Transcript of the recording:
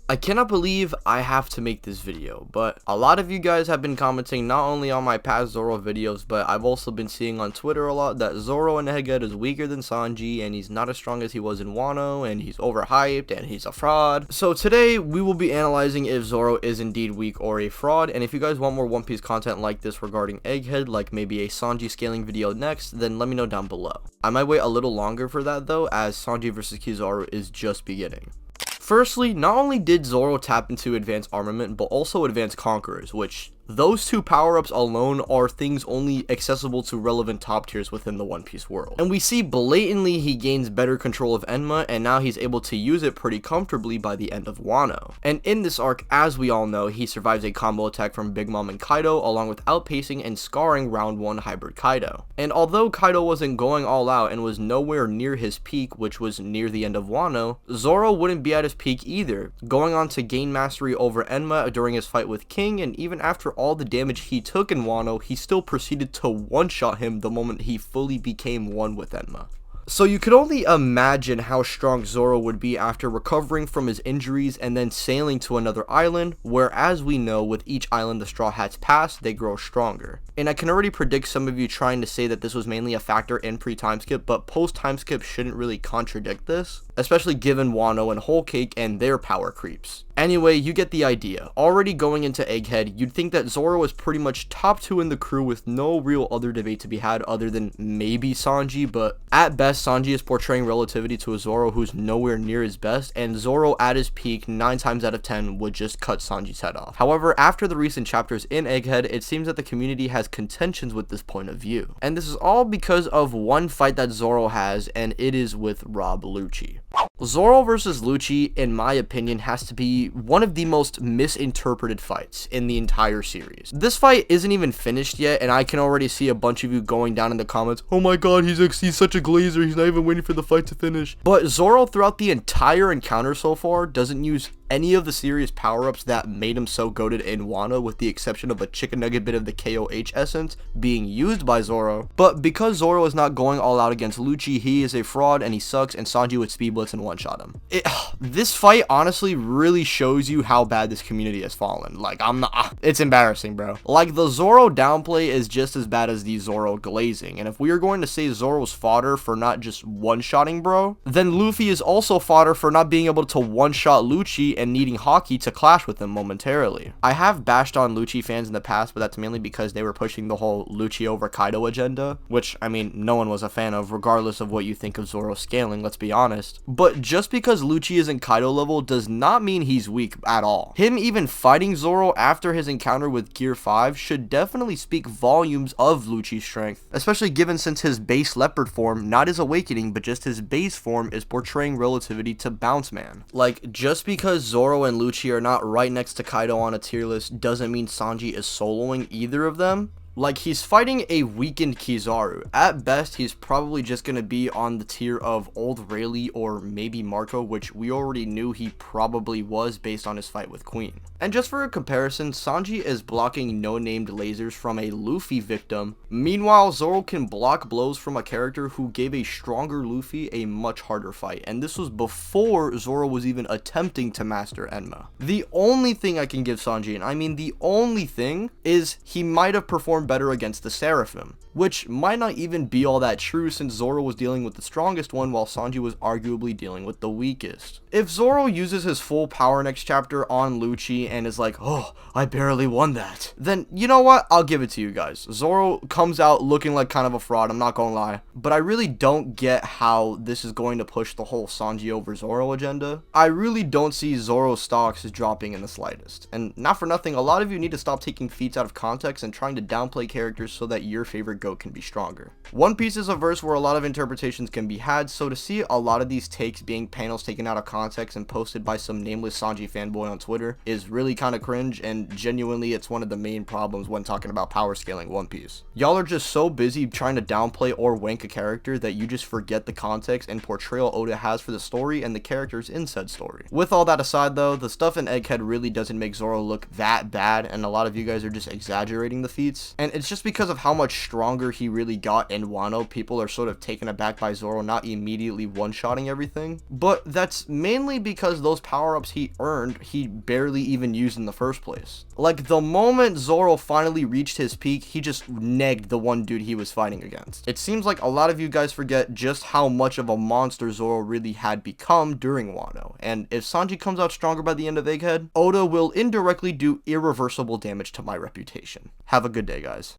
I cannot believe I have to make this video, but a lot of you guys have been commenting not only on my past Zoro videos, but I've also been seeing on Twitter a lot that Zoro in Egghead is weaker than Sanji, and he's not as strong as he was in Wano, and he's overhyped, and he's a fraud. So today, we will be analyzing if Zoro is indeed weak or a fraud, and if you guys want more One Piece content like this regarding Egghead, like maybe a Sanji scaling video next, then let me know down below. I might wait a little longer for that though, as Sanji vs Kizaru is just beginning. Firstly, not only did Zoro tap into Advanced Armament, but also Advanced Conquerors, which those two power-ups alone are things only accessible to relevant top tiers within the One Piece world. And we see blatantly he gains better control of Enma, and now he's able to use it pretty comfortably by the end of Wano. And in this arc, as we all know, he survives a combo attack from Big Mom and Kaido, along with outpacing and scarring round 1 Hybrid Kaido. And although Kaido wasn't going all out and was nowhere near his peak, which was near the end of Wano, Zoro wouldn't be at his peak either, going on to gain mastery over Enma during his fight with King, and even after all the damage he took in Wano, he still proceeded to one-shot him the moment he fully became one with Enma. So you could only imagine how strong Zoro would be after recovering from his injuries and then sailing to another island, where as we know, with each island the Straw Hats pass, they grow stronger. And I can already predict some of you trying to say that this was mainly a factor in pre-time skip, but post-time skip shouldn't really contradict this, especially given Wano and Whole Cake and their power creeps. Anyway, you get the idea. Already going into Egghead, you'd think that Zoro is pretty much top 2 in the crew with no real other debate to be had other than maybe Sanji, but at best Sanji is portraying relativity to a Zoro who's nowhere near his best, and Zoro at his peak 9 times out of 10 would just cut Sanji's head off. However, after the recent chapters in Egghead, it seems that the community has contentions with this point of view. And this is all because of one fight that Zoro has, and it is with Rob Lucci. Zoro versus Lucci, in my opinion, has to be one of the most misinterpreted fights in the entire series. This fight isn't even finished yet, and I can already see a bunch of you going down in the comments, oh my god, he's such a glazer, he's not even waiting for the fight to finish. But Zoro throughout the entire encounter so far doesn't use any of the serious power-ups that made him so goated in Wano, with the exception of a chicken nugget bit of the KOH essence being used by Zoro. But because Zoro is not going all out against Lucci, he is a fraud and he sucks, and Sanji would speed blitz and one-shot him. This fight honestly really shows you how bad this community has fallen. Like, it's embarrassing, bro. Like, the Zoro downplay is just as bad as the Zoro glazing, and if we are going to say Zoro's fodder for not just one-shotting bro, then Luffy is also fodder for not being able to one-shot Lucci and needing Haki to clash with him momentarily. I have bashed on Lucci fans in the past, but that's mainly because they were pushing the whole Lucci over Kaido agenda, which, I mean, no one was a fan of, regardless of what you think of Zoro's scaling, let's be honest. But just because Lucci isn't Kaido level does not mean he's weak at all. Him even fighting Zoro after his encounter with Gear 5 should definitely speak volumes of Lucci's strength, especially given since his base leopard form, not his awakening, but just his base form, is portraying relativity to Bounce Man. Like, just because Zoro and Lucci are not right next to Kaido on a tier list doesn't mean Sanji is soloing either of them. Like, he's fighting a weakened Kizaru. At best, he's probably just going to be on the tier of Old Rayleigh or maybe Marco, which we already knew he probably was based on his fight with Queen. And just for a comparison, Sanji is blocking no-named lasers from a Luffy victim. Meanwhile, Zoro can block blows from a character who gave a stronger Luffy a much harder fight. And this was before Zoro was even attempting to master Enma. The only thing I can give Sanji, and I mean the only thing, is he might have performed better against the Seraphim, which might not even be all that true since Zoro was dealing with the strongest one while Sanji was arguably dealing with the weakest. If Zoro uses his full power next chapter on Lucci and is like, oh, I barely won that, then you know what, I'll give it to you guys. Zoro comes out looking like kind of a fraud, I'm not gonna lie, but I really don't get how this is going to push the whole Sanji over Zoro agenda. I really don't see Zoro's stocks dropping in the slightest, and not for nothing, a lot of you need to stop taking feats out of context and trying to downplay characters so that your favorite goat can be stronger. One Piece is a verse where a lot of interpretations can be had, so to see a lot of these takes being panels taken out of context and posted by some nameless Sanji fanboy on Twitter is really kind of cringe, and genuinely it's one of the main problems when talking about power scaling One Piece. Y'all are just so busy trying to downplay or wank a character that you just forget the context and portrayal Oda has for the story and the characters in said story. With all that aside though, the stuff in Egghead really doesn't make Zoro look that bad, and a lot of you guys are just exaggerating the feats. And it's just because of how much stronger he really got in Wano, people are sort of taken aback by Zoro not immediately one-shotting everything. But that's mainly because those power-ups he earned, he barely even used in the first place. Like, the moment Zoro finally reached his peak, he just negged the one dude he was fighting against. It seems like a lot of you guys forget just how much of a monster Zoro really had become during Wano, and if Sanji comes out stronger by the end of Egghead, Oda will indirectly do irreversible damage to my reputation. Have a good day, guys.